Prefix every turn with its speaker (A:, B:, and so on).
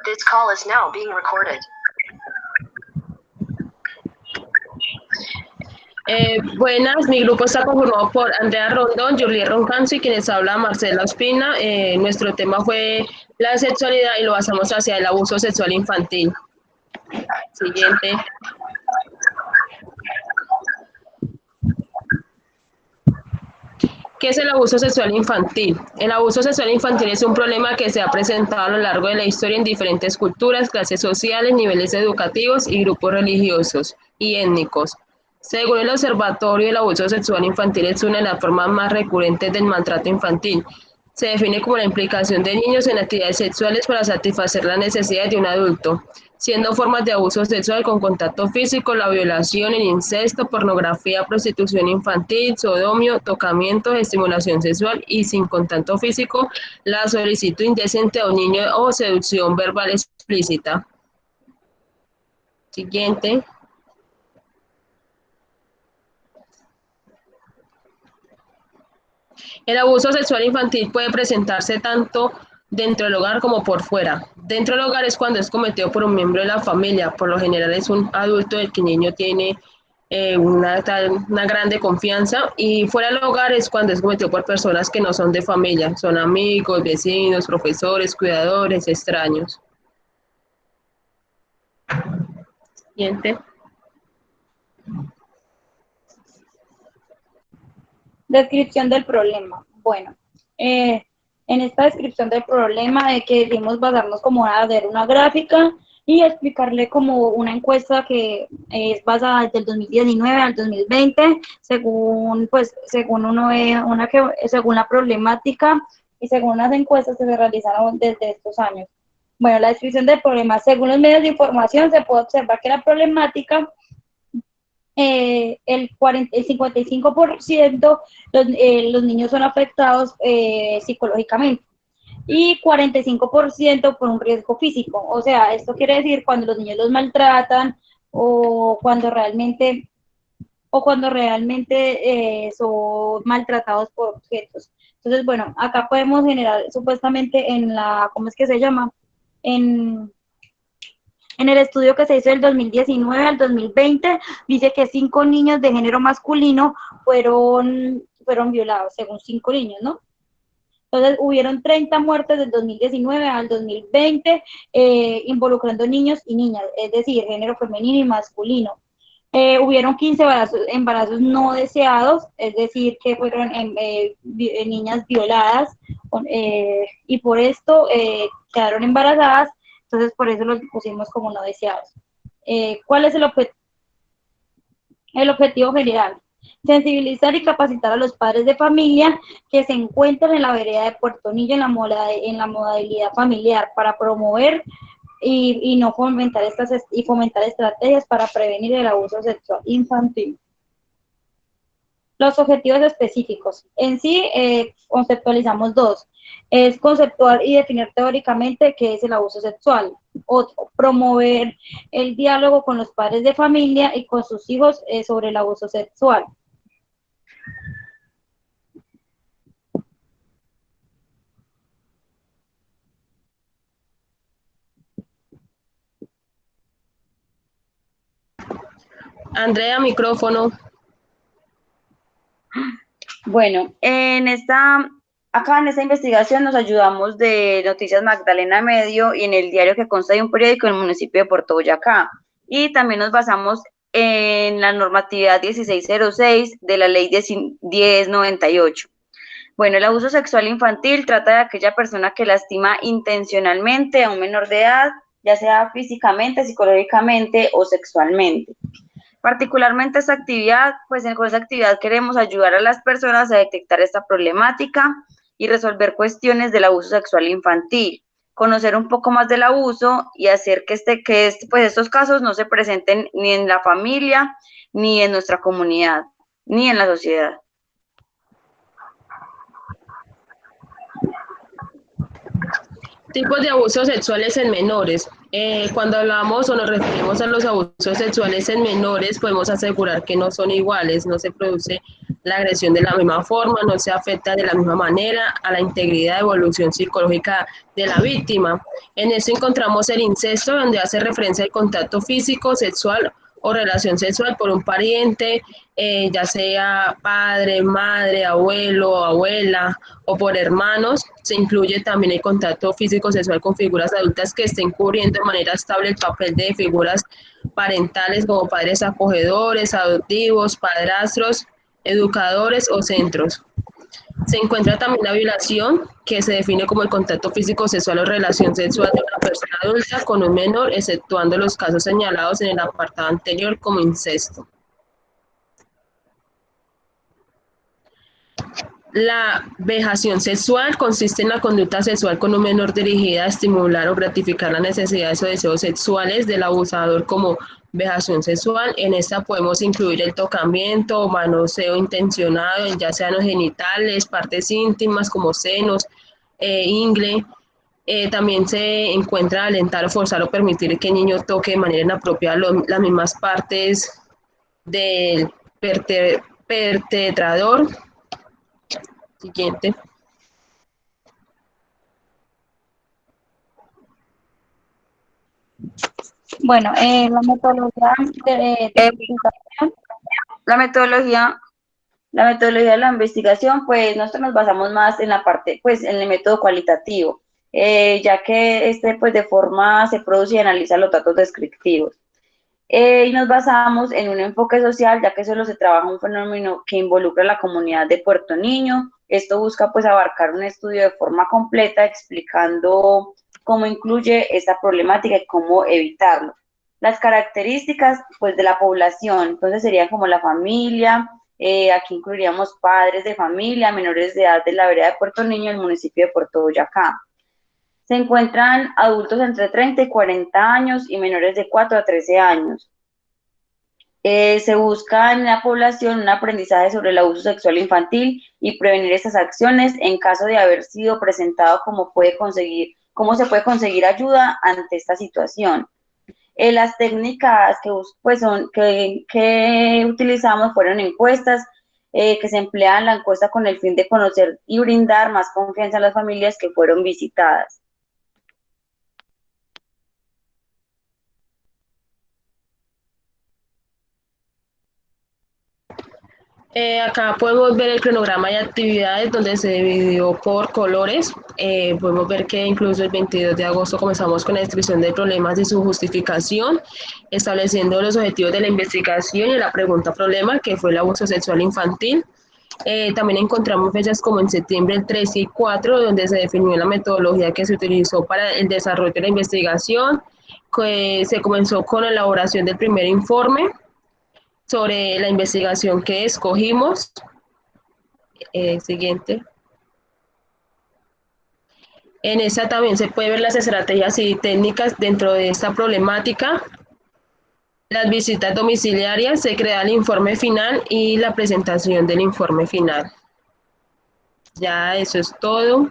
A: This call is now being recorded.
B: Buenas, mi grupo está conformado por Andrea Rondón, Juliet Roncanzo y quienes habla Marcela Ospina. Nuestro tema fue la sexualidad y lo basamos hacia el abuso sexual infantil. Siguiente. ¿Qué es el abuso sexual infantil? El abuso sexual infantil es un problema que se ha presentado a lo largo de la historia en diferentes culturas, clases sociales, niveles educativos y grupos religiosos y étnicos. Según el Observatorio, el abuso sexual infantil es una de las formas más recurrentes del maltrato infantil. Se define como la implicación de niños en actividades sexuales para satisfacer las necesidades de un adulto, siendo formas de abuso sexual con contacto físico, la violación, el incesto, pornografía, prostitución infantil, sodomio, tocamiento, estimulación sexual y sin contacto físico, la solicitud indecente a un niño o seducción verbal explícita. Siguiente. El abuso sexual infantil puede presentarse tanto dentro del hogar como por fuera. Dentro del hogar es cuando es cometido por un miembro de la familia, por lo general es un adulto del que el niño tiene una grande confianza, y fuera del hogar es cuando es cometido por personas que no son de familia, son amigos, vecinos, profesores, cuidadores, extraños. Siguiente.
C: Descripción del problema. Bueno, en esta descripción del problema queremos basarnos como a ver una gráfica y explicarle como una encuesta que es basada desde el 2019 al 2020, según uno ve según la problemática y según unas encuestas que se realizaron desde estos años. Bueno, la descripción del problema. Según los medios de información, se puede observar que la problemática el 55% los niños son afectados psicológicamente y 45% por un riesgo físico. O sea, esto quiere decir cuando los niños los maltratan o cuando realmente son maltratados por objetos. Entonces, bueno, acá podemos generar supuestamente en la, ¿cómo es que se llama? En el estudio que se hizo del 2019 al 2020, dice que 5 niños de género masculino fueron violados, según 5 niños, ¿no? Entonces, hubieron 30 muertes del 2019 al 2020, involucrando niños y niñas, es decir, género femenino y masculino. Hubieron 15 embarazos no deseados, es decir, que fueron niñas violadas, y por esto quedaron embarazadas. Entonces, por eso los pusimos como no deseados. ¿Cuál es el objetivo general? Sensibilizar y capacitar a los padres de familia que se encuentran en la vereda de Puerto Nillo en la modalidad familiar para promover y fomentar estrategias para prevenir el abuso sexual infantil. Los objetivos específicos. En sí, conceptualizamos 2. Es conceptual y definir teóricamente qué es el abuso sexual. Otro, promover el diálogo con los padres de familia y con sus hijos sobre el abuso sexual.
B: Andrea, micrófono.
D: Bueno, acá en esta investigación nos ayudamos de Noticias Magdalena Medio y en el diario que consta de un periódico del municipio de Puerto Boyacá. Y también nos basamos en la normatividad 1606 de la ley 1098. Bueno, el abuso sexual infantil trata de aquella persona que lastima intencionalmente a un menor de edad, ya sea físicamente, psicológicamente o sexualmente. Particularmente con esta actividad queremos ayudar a las personas a detectar esta problemática y resolver cuestiones del abuso sexual infantil, conocer un poco más del abuso y hacer que estos casos no se presenten ni en la familia, ni en nuestra comunidad, ni en la sociedad.
B: Tipos de abusos sexuales en menores. Cuando hablamos o nos referimos a los abusos sexuales en menores, podemos asegurar que no son iguales, no se produce la agresión de la misma forma, no se afecta de la misma manera a la integridad y evolución psicológica de la víctima. En eso encontramos el incesto, donde hace referencia al contacto físico, sexual o relación sexual por un pariente, ya sea padre, madre, abuelo, abuela o por hermanos. Se incluye también el contacto físico sexual con figuras adultas que estén cubriendo de manera estable el papel de figuras parentales como padres acogedores, adoptivos, padrastros, educadores o centros. Se encuentra también la violación, que se define como el contacto físico sexual o relación sexual de una persona adulta con un menor, exceptuando los casos señalados en el apartado anterior como incesto. La vejación sexual consiste en la conducta sexual con un menor dirigida a estimular o gratificar las necesidades o deseos sexuales del abusador como vejación sexual. En esta podemos incluir el tocamiento o manoseo intencionado, ya sean los genitales, partes íntimas como senos, ingle. También se encuentra alentar o forzar o permitir que el niño toque de manera inapropiada las mismas partes del perpetrador. Siguiente.
C: Bueno, la metodología de investigación.
D: La metodología de la investigación, pues nosotros nos basamos más en la parte, pues en el método cualitativo, ya que pues de forma se produce y analiza los datos descriptivos. Y nos basamos en un enfoque social, ya que solo se trabaja un fenómeno que involucra a la comunidad de Puerto Niño. Esto busca pues abarcar un estudio de forma completa, explicando cómo incluye esta problemática y cómo evitarlo. Las características pues de la población, entonces serían como la familia, aquí incluiríamos padres de familia, menores de edad de la vereda de Puerto Niño, el municipio de Puerto Boyacá. Se encuentran adultos entre 30 y 40 años y menores de 4 a 13 años. Se busca en la población un aprendizaje sobre el abuso sexual infantil y prevenir estas acciones en caso de haber sido presentado cómo se puede conseguir ayuda ante esta situación. Las técnicas que utilizamos fueron encuestas, que se emplean la encuesta con el fin de conocer y brindar más confianza a las familias que fueron visitadas.
B: Acá podemos ver el cronograma de actividades donde se dividió por colores. Podemos ver que incluso el 22 de agosto comenzamos con la descripción de problemas y su justificación, estableciendo los objetivos de la investigación y la pregunta problema, que fue el abuso sexual infantil. También encontramos fechas como en septiembre el 3 y 4, donde se definió la metodología que se utilizó para el desarrollo de la investigación, que se comenzó con la elaboración del primer informe sobre la investigación que escogimos. Siguiente. En esta también se puede ver las estrategias y técnicas dentro de esta problemática. Las visitas domiciliarias, se crea el informe final y la presentación del informe final. Ya eso es todo.